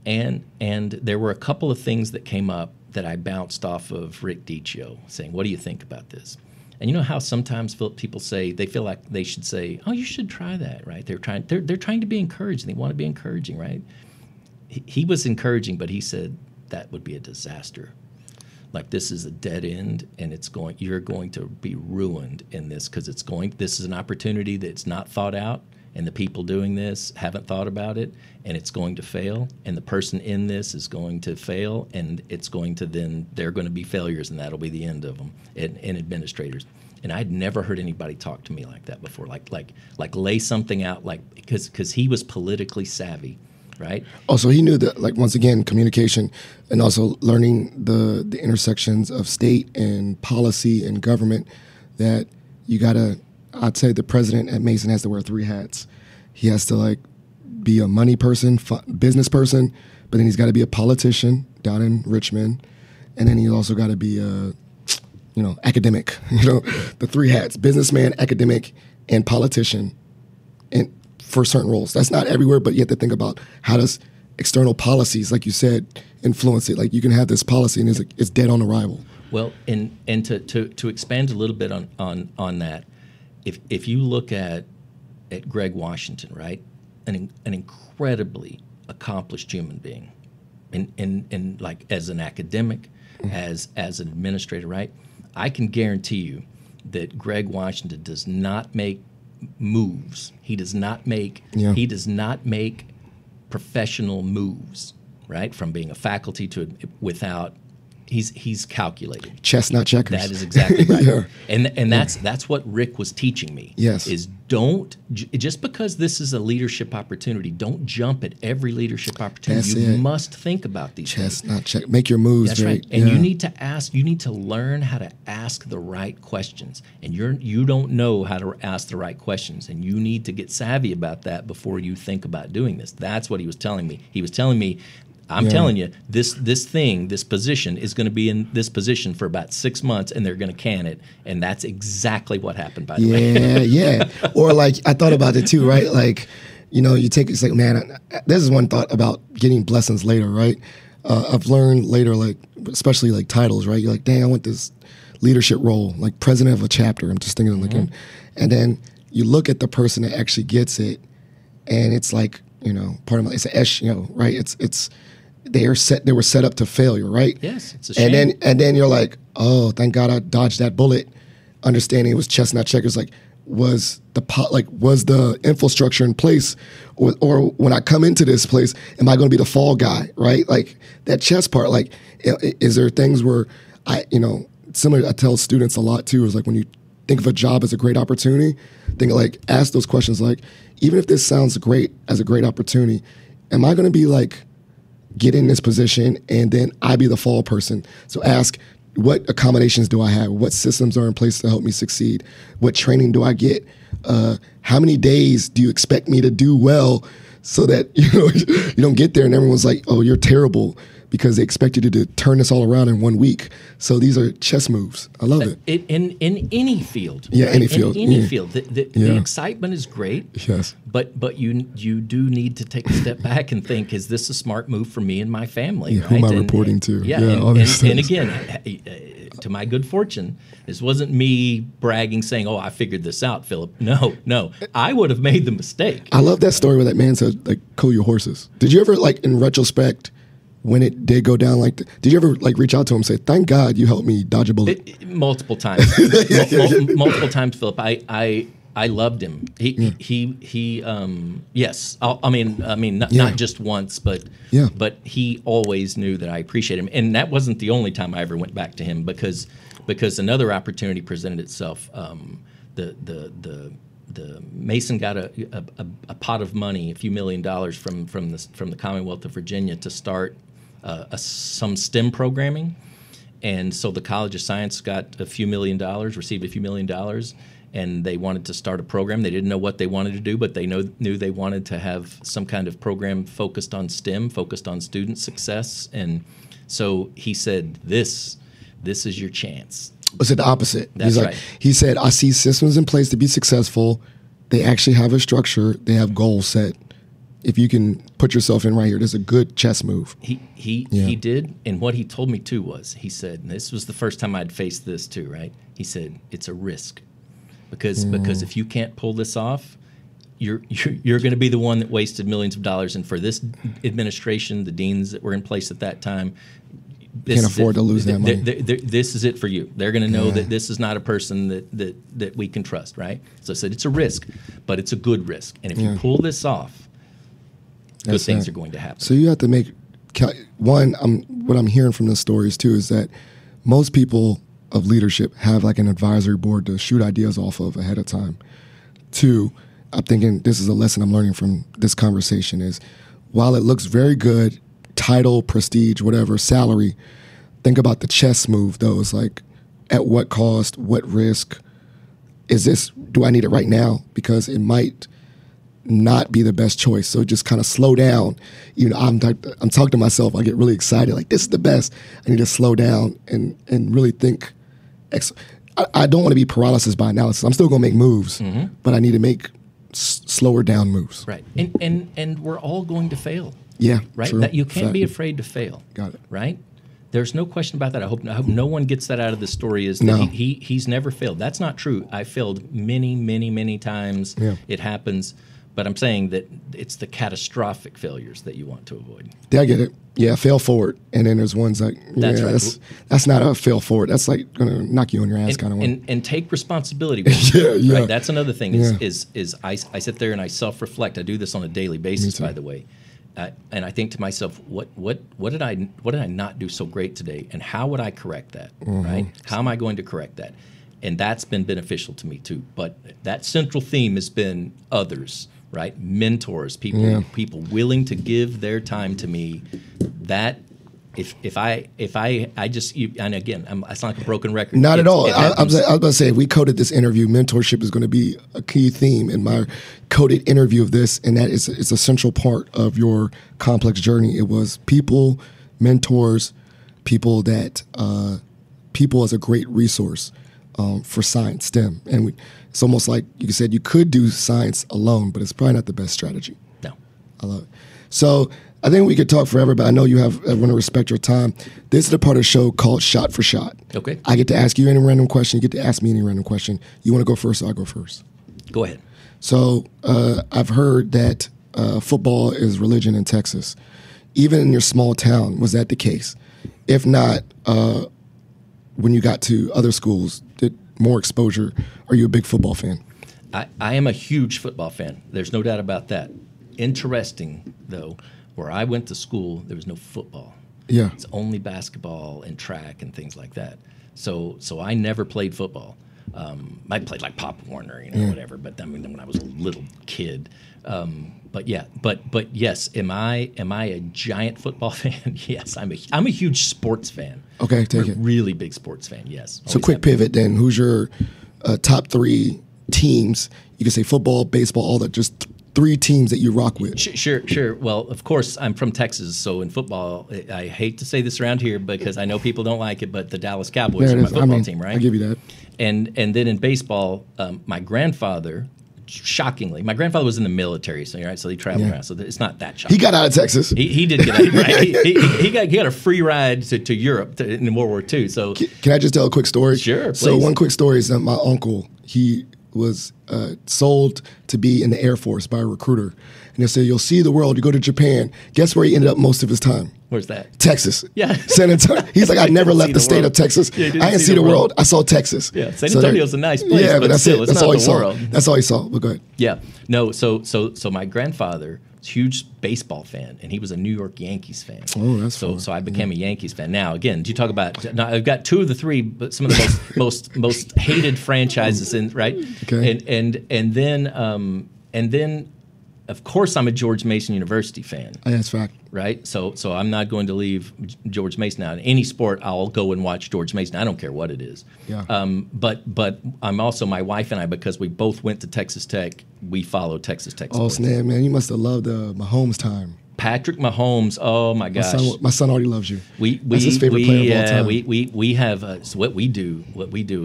Yeah. And there were a couple of things that came up that I bounced off of Rick Dicio, saying, "What do you think about this?" And you know how sometimes people say they feel like they should say, "Oh, you should try that," right? They're trying to be encouraged. And they want to be encouraging, right? he was encouraging, but he said that would be a disaster. Like, this is a dead end, and you're going to be ruined in this, because this is an opportunity that's not thought out, and the people doing this haven't thought about it, and it's going to fail, and the person in this is going to fail, and they're going to be failures, and that'll be the end of them, and administrators. And I'd never heard anybody talk to me like that before, like lay something out, like, because he was politically savvy. Right. Oh, so he knew that, like, once again, communication, and also learning the intersections of state and policy and government, that you gotta, I'd say the president at Mason has to wear 3 hats. He has to, like, be a money person, business person, but then he's got to be a politician down in Richmond, and then he's also got to be a, academic. The 3 hats: businessman, academic, and politician. And for certain roles. That's not everywhere, but you have to think about how does external policies, like you said, influence it. Like, you can have this policy and it's dead on arrival. Well, and to expand a little bit on that, if you look at Greg Washington, right, an incredibly accomplished human being, and like, as an academic, as an administrator, right, I can guarantee you that Greg Washington does not make moves. He does not make professional moves, right? From being a faculty to without he's calculated. Chess, not checkers. That is exactly right. Yeah. And that's what Rick was teaching me. Yes. Is just because this is a leadership opportunity, don't jump at every leadership opportunity. That's you it. must think about these Chess, things. not check. Make your moves. That's very, right. And yeah. you need to learn how to ask the right questions. And you don't know how to ask the right questions. And you need to get savvy about that before you think about doing this. That's what he was telling me. He was telling me, I'm telling you, this position is going to be in this position for about 6 months, and they're going to can it. And that's exactly what happened, by the way. Yeah. Or, like, I thought about it too, right? Like, you take, it's like, man, this is one thought about getting blessings later, right? I've learned later, like, especially like titles, right? You're like, dang, I want this leadership role, like president of a chapter. I'm just thinking, like, and then you look at the person that actually gets it, and it's like, part of it's an right? It's they were set up to failure, right? Yes, it's a shame. And then you're like, oh, thank God I dodged that bullet. Understanding it was chess, not checkers. Like, was the infrastructure in place, or when I come into this place, am I going to be the fall guy, right? Like, that chess part. Like, is there things where similar? I tell students a lot too. Is like, when you think of a job as a great opportunity, ask those questions. Like, even if this sounds great as a great opportunity, am I going to be like, get in this position and then I be the fall person? So ask, what accommodations do I have? What systems are in place to help me succeed? What training do I get? How many days do you expect me to do well, so that you don't get there and everyone's like, oh, you're terrible, because they expect you to turn this all around in 1 week. So these are chess moves. I love it. In any field. Yeah, right? any field. In any field. The excitement is great. Yes. But you do need to take a step back and think, is this a smart move for me and my family? Yeah, right? who am I reporting to? And again, to my good fortune, this wasn't me bragging, saying, oh, I figured this out, Philip. No. I would have made the mistake. I love that story where that man said, like, cool your horses. Did you ever, like, in retrospect, when it did go down like did you ever, like, reach out to him and say, thank God you helped me dodge a bullet? Multiple times. Multiple times, Philip. I loved him. Yes. Not just once, but he always knew that I appreciate him. And that wasn't the only time I ever went back to him, because another opportunity presented itself. The Mason got a pot of money, a few $1 million from the Commonwealth of Virginia to start some STEM programming, and so the College of Science got received a few $1 million, and they wanted to start a program. They didn't know what they wanted to do, but they knew they wanted to have some kind of program focused on STEM, focused on student success, and so he said, "This is your chance." Was it the opposite? That's right. He said, I see systems in place to be successful. They actually have a structure. They have goals set. If you can put yourself in right here, there's a good chess move. He did. And what he told me too was, he said, and this was the first time I'd faced this too, right? He said, it's a risk. Because if you can't pull this off, you're going to be the one that wasted millions of dollars. And for this administration, the deans that were in place at that time, can't afford to lose that money. This is it for you. They're going to know that this is not a person that we can trust, right? So I said it's a risk, but it's a good risk. And if you pull this off, good things are going to happen. So you have to make one. What I'm hearing from the stories too is that most people of leadership have like an advisory board to shoot ideas off of ahead of time. Two, I'm thinking this is a lesson I'm learning from this conversation is while it looks very good, title, prestige, whatever, salary, think about the chess move though. It's like at what cost, what risk? Do I need it right now? Because it might not be the best choice. So just kind of slow down. You know, I'm talking to myself. I get really excited. Like, this is the best. I need to slow down and really think. I don't want to be paralysis by analysis. I'm still going to make moves, but I need to make slower down moves. Right. And we're all going to fail. Yeah. Right. True. That you can't be afraid to fail. Got it. Right. There's no question about that. I hope no one gets that out of the story. Is that No. he's never failed? That's not true. I failed many times. Yeah. It happens. But I'm saying that it's the catastrophic failures that you want to avoid. Yeah, I get it. Yeah, fail forward. And then there's ones like, That's right. That's not a fail forward. That's like going to knock you on your ass kind of one. And take responsibility with it. Yeah. Right? That's another thing is I sit there and I self-reflect. I do this on a daily basis, by the way. And I think to myself, what did I not do so great today? And how would I correct that, right? How am I going to correct that? And that's been beneficial to me too. But that central theme has been others, right? Mentors, people willing to give their time to me. That if I just and again, I sound like a broken record. Not at all. I was about to say, if we coded this interview, mentorship is going to be a key theme in my coded interview of this, and that is it's a central part of your complex journey. It was people, mentors, people as a great resource for science, STEM, and it's almost like you said you could do science alone, but it's probably not the best strategy. No, I love it. So I think we could talk forever, but I know I want to respect your time. This is the part of the show called Shot for Shot. Okay. I get to ask you any random question. You get to ask me any random question. You want to go first, or I'll go first? Go ahead. So I've heard that football is religion in Texas. Even in your small town, was that the case? If not, when you got to other schools, did more exposure? Are you a big football fan? I am a huge football fan. There's no doubt about that. Interesting, though, where I went to school, there was no football. Yeah. It's only basketball and track and things like that. So I never played football. I played like Pop Warner, whatever. But I mean, when I was a little kid. But yes, am I a giant football fan? Yes, I'm a huge sports fan. Okay, take it. Really big sports fan. Yes. So quick pivot then. Who's your top three teams? You can say football, baseball, all that. Just three teams that you rock with. Sure. Well, of course, I'm from Texas, so in football, I hate to say this around here because I know people don't like it, but the Dallas Cowboys are my football team, right? I'll give you that. And then in baseball, my grandfather, shockingly, my grandfather was in the military, so he traveled around, so it's not that shocking. He got out of Texas. He did get out, right? he got a free ride to Europe in World War II. So can I just tell a quick story? Sure, please. So one quick story is that my uncle, he was sold to be in the Air Force by a recruiter. And they said, you'll see the world, you go to Japan. Guess where he ended up most of his time? Where's that? Texas. Yeah. San Antonio. He's like, I never left the state of Texas. I didn't see the world. I saw Texas. Yeah, San Antonio's a nice place, yeah, but that's still, it. it's That's not all the world. That's all he saw. But go ahead. Yeah. No, so my grandfather was a huge baseball fan, and he was a New York Yankees fan. Oh, that's so fun. So I became a Yankees fan. Now, again, you talk about, now I've got two of the three, but some of the most hated franchises in, right? Okay. And then of course I'm a George Mason University fan. That's fact. Right? So I'm not going to leave George Mason out. In any sport, I'll go and watch George Mason. I don't care what it is. Yeah. But I'm also, my wife and I, because we both went to Texas Tech, we follow Texas Tech Oh, sports. snap, man. You must have loved Mahomes' time. Patrick Mahomes, oh my gosh. My son already loves you. That's his favorite player of all time. We have, so what we do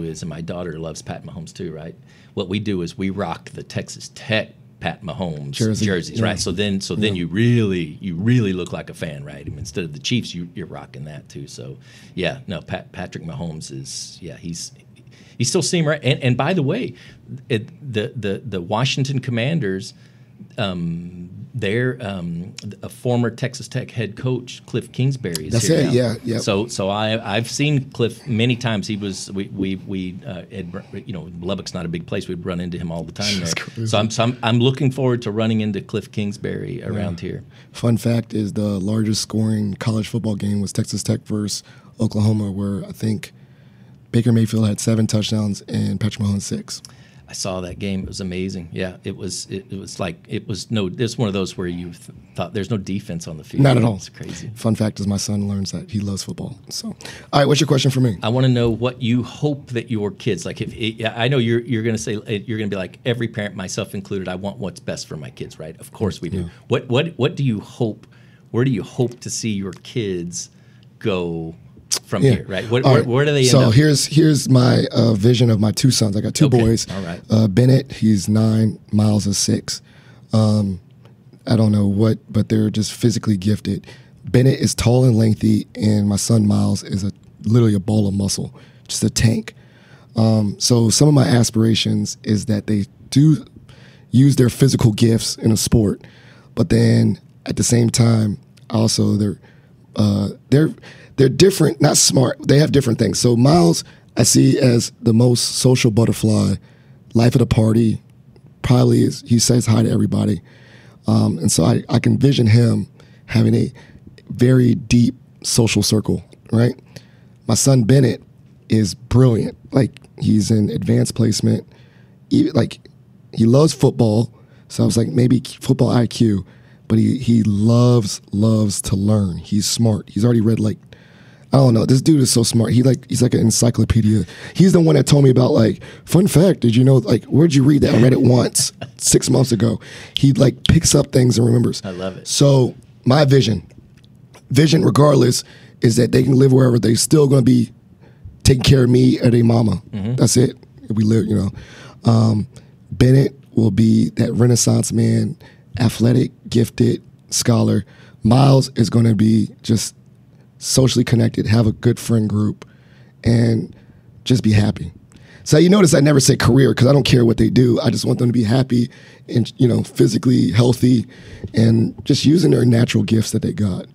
is, and my daughter loves Pat Mahomes too, right? What we do is we rock the Texas Tech Pat Mahomes jerseys, right? So then you really look like a fan, right? I mean, instead of the Chiefs, you're rocking that too. So yeah, no, Patrick Mahomes is, You still see him, right? And by the way, the Washington Commanders, a former Texas Tech head coach, Cliff Kingsbury, is here now. Yeah, yeah. So I've seen Cliff many times. He was Lubbock's not a big place. We'd run into him all the time there. So I'm looking forward to running into Cliff Kingsbury around here. Fun fact is the largest scoring college football game was Texas Tech versus Oklahoma, where I think Baker Mayfield had 7 touchdowns and Patrick Mahomes 6. I saw that game. It was amazing. Yeah, it was it's one of those where you thought there's no defense on the field. Not at all. It's crazy. Fun fact is my son learns that he loves football. So, all right, what's your question for me? I want to know what you hope that your kids, like I know you're going to say, you're going to be like every parent, myself included, I want what's best for my kids, right? Of course we do. Yeah. What do you hope, where do you hope to see your kids go from here, right? Where do they end up? So here's my vision of my 2 sons. I got 2 boys. All right. Bennett, he's 9. Miles is 6. I don't know what, but they're just physically gifted. Bennett is tall and lengthy, and my son Miles is literally a ball of muscle, just a tank. So some of my aspirations is that they do use their physical gifts in a sport, but then at the same time, also they're different, not smart. They have different things. So Miles, I see as the most social butterfly, life at a party, probably is, he says hi to everybody. And so I can vision him having a very deep social circle, right? My son Bennett is brilliant. Like, he's in advanced placement. He loves football. So I was like, maybe football IQ. But he loves to learn. He's smart. He's already read, like, I don't know. This dude is so smart. He's like an encyclopedia. He's the one that told me about, like, fun fact, did you know, like, where'd you read that? I read it once 6 months ago. He, like, picks up things and remembers. I love it. So my vision regardless, is that they can live wherever. They still going to be taking care of me or their mama. Mm-hmm. That's it. We live, Bennett will be that Renaissance man, athletic, gifted, scholar. Miles is going to be just socially connected, have a good friend group, and just be happy. So you notice I never say career because I don't care what they do. I just want them to be happy and, physically healthy and just using their natural gifts that they got.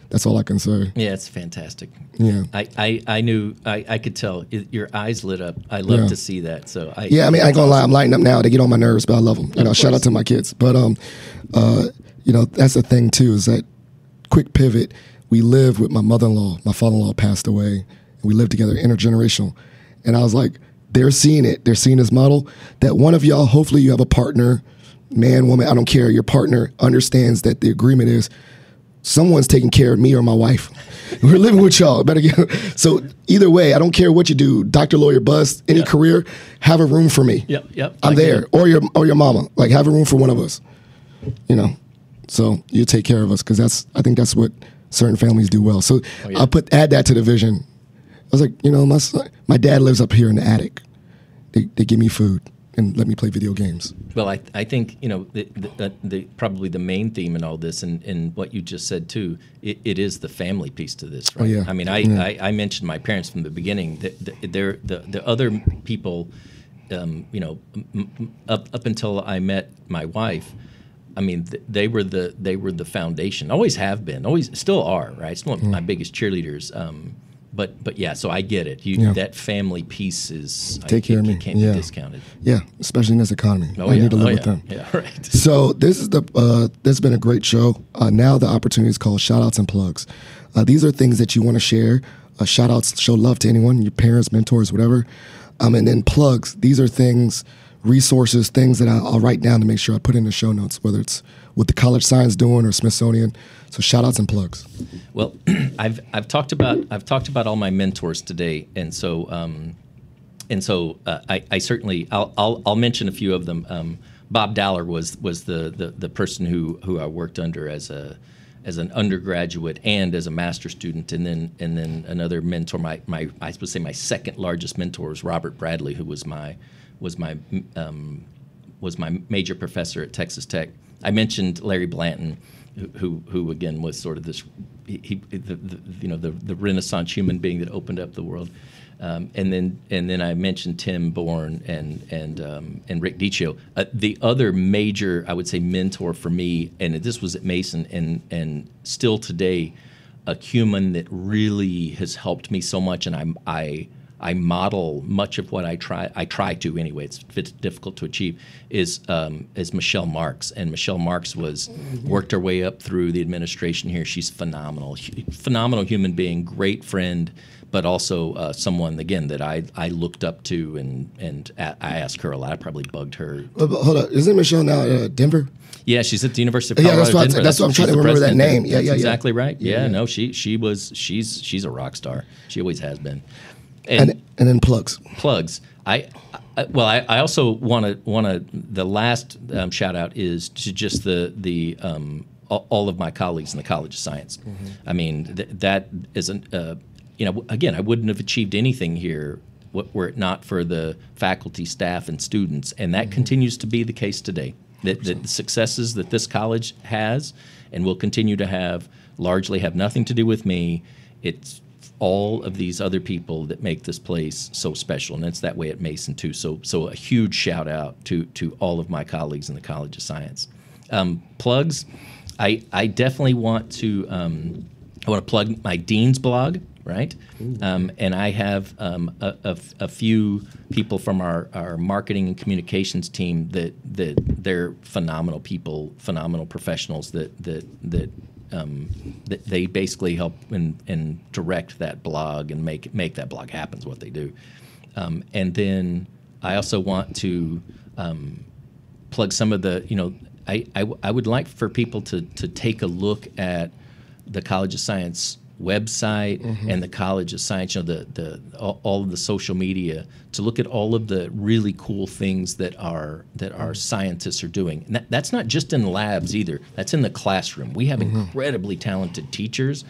That's all I can say. Yeah, it's fantastic. Yeah. I knew, I could tell your eyes lit up. I love to see that. So I ain't gonna lie, I'm lighting up now. They get on my nerves, but I love them. Shout out to my kids. But, that's the thing too, is that quick pivot. We live with my mother-in-law. My father-in-law passed away, and we lived together, intergenerational. And I was like, they're seeing it. They're seeing this model that one of y'all, hopefully you have a partner, man, woman, I don't care. Your partner understands that the agreement is someone's taking care of me or my wife. We're living with y'all. So either way, I don't care what you do, doctor, lawyer, bust, any career, have a room for me. Yep. I'm there. Or your mama. Like, have a room for one of us. So you take care of us, because I think that's what certain families do well. So I'll add that to the vision. I was like, my dad lives up here in the attic. They give me food and let me play video games. Well, I think probably the main theme in all this, and what you just said too, it is the family piece to this, right? Oh, yeah. I mean, I mentioned my parents from the beginning. They're the other people, up until I met my wife. I mean, they were the foundation. Always have been. Always still are. Right. Still my biggest cheerleaders. But yeah, so I get it. That family piece is take care of me. Can't be discounted. Yeah, especially in this economy. I need to live with them. Yeah, right. So this is this has been a great show. Now the opportunity is called shout outs and plugs. These are things that you want to share. Shout outs, show love to anyone, your parents, mentors, whatever. And then plugs. These are things, resources, things that I'll write down to make sure I put in the show notes, whether it's what the College of Science doing or Smithsonian. So shout outs and plugs. Well, I've talked about all my mentors today, and so I certainly I'll mention a few of them. Bob Dowler was the person who I worked under as an undergraduate and as a master's student, and then another mentor. My I suppose say my second largest mentor was Robert Bradley, who was my major professor at Texas Tech. I mentioned Larry Blanton, who again was sort of this, the Renaissance human being that opened up the world. And then I mentioned Tim Bourne and Rick Dicio. The other major, I would say, mentor for me, and this was at Mason, and still today, a human that really has helped me so much, and I model much of what I try to anyway. It's difficult to achieve. Is Michelle Marks, and Michelle Marks worked her way up through the administration here. She's phenomenal human being, great friend, but also someone again that I looked up to, and I asked her a lot. I probably bugged her. Hold on, isn't Michelle now at Denver? Yeah, she's at the University of Colorado. Yeah, that's what I'm trying to remember that name. Yeah, exactly right. Yeah, no, she's a rock star. She always has been. And then plugs. I also want to the last shout out is to just the all of my colleagues in the College of Science. Mm-hmm. I mean that isn't again, I wouldn't have achieved anything here were it not for the faculty, staff, and students, and that continues to be the case today. That the successes that this college has and will continue to have largely have nothing to do with me. It's all of these other people that make this place so special, and it's that way at Mason too. So a huge shout out to all of my colleagues in the College of Science. Plugs, I definitely want to plug my dean's blog, right? And I have a few people from our marketing and communications team that they're phenomenal people, phenomenal professionals that they basically help and direct that blog and make that blog happen is what they do. And then I also want to plug some of the, I would like for people to take a look at the College of Science website and the College of Science, all of the social media, to look at all of the really cool things that our scientists are doing. And that's not just in labs either. That's in the classroom. We have incredibly talented teachers,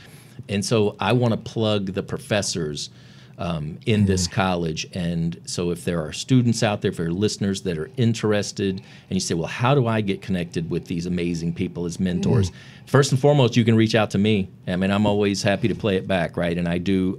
and so I want to plug the professors in this college. And so if there are students out there, if there are listeners that are interested, and you say, well, how do I get connected with these amazing people as mentors? First and foremost, you can reach out to me. I mean, I'm always happy to play it back, right? And I do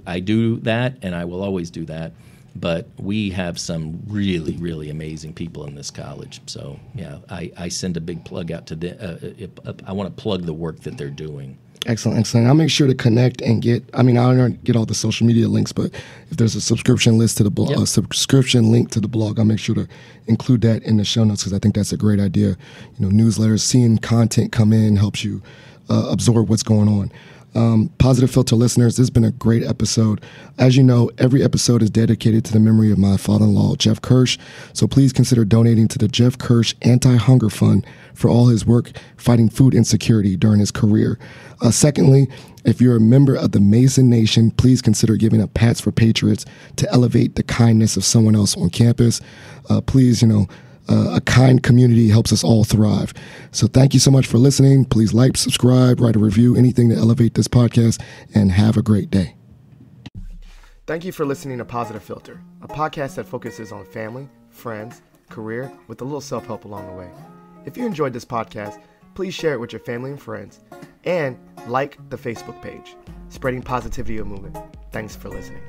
that, and I will always do that. But we have some really, really amazing people in this college. So, yeah, I send a big plug out to them. I want to plug the work that they're doing. Excellent. I'll make sure to connect and I don't get all the social media links, but if there's a subscription list to the blog, a subscription link to the blog, I'll make sure to include that in the show notes because I think that's a great idea. Newsletters, seeing content come in helps you absorb what's going on. Positive Philter listeners, this has been a great episode. As you know, every episode is dedicated to the memory of my father-in-law, Jeff Kirsch. So please consider donating to the Jeff Kirsch Anti-Hunger Fund for all his work fighting food insecurity during his career. Secondly, if you're a member of the Mason Nation, please consider giving up Pats for Patriots to elevate the kindness of someone else on campus. Please, a kind community helps us all thrive. So thank you so much for listening. Please like, subscribe, write a review, anything to elevate this podcast, and have a great day. Thank you for listening to Positive Philter, a podcast that focuses on family, friends, career, with a little self-help along the way. If you enjoyed this podcast, please share it with your family and friends, and like the Facebook page, Spreading Positivity of Movement. Thanks for listening.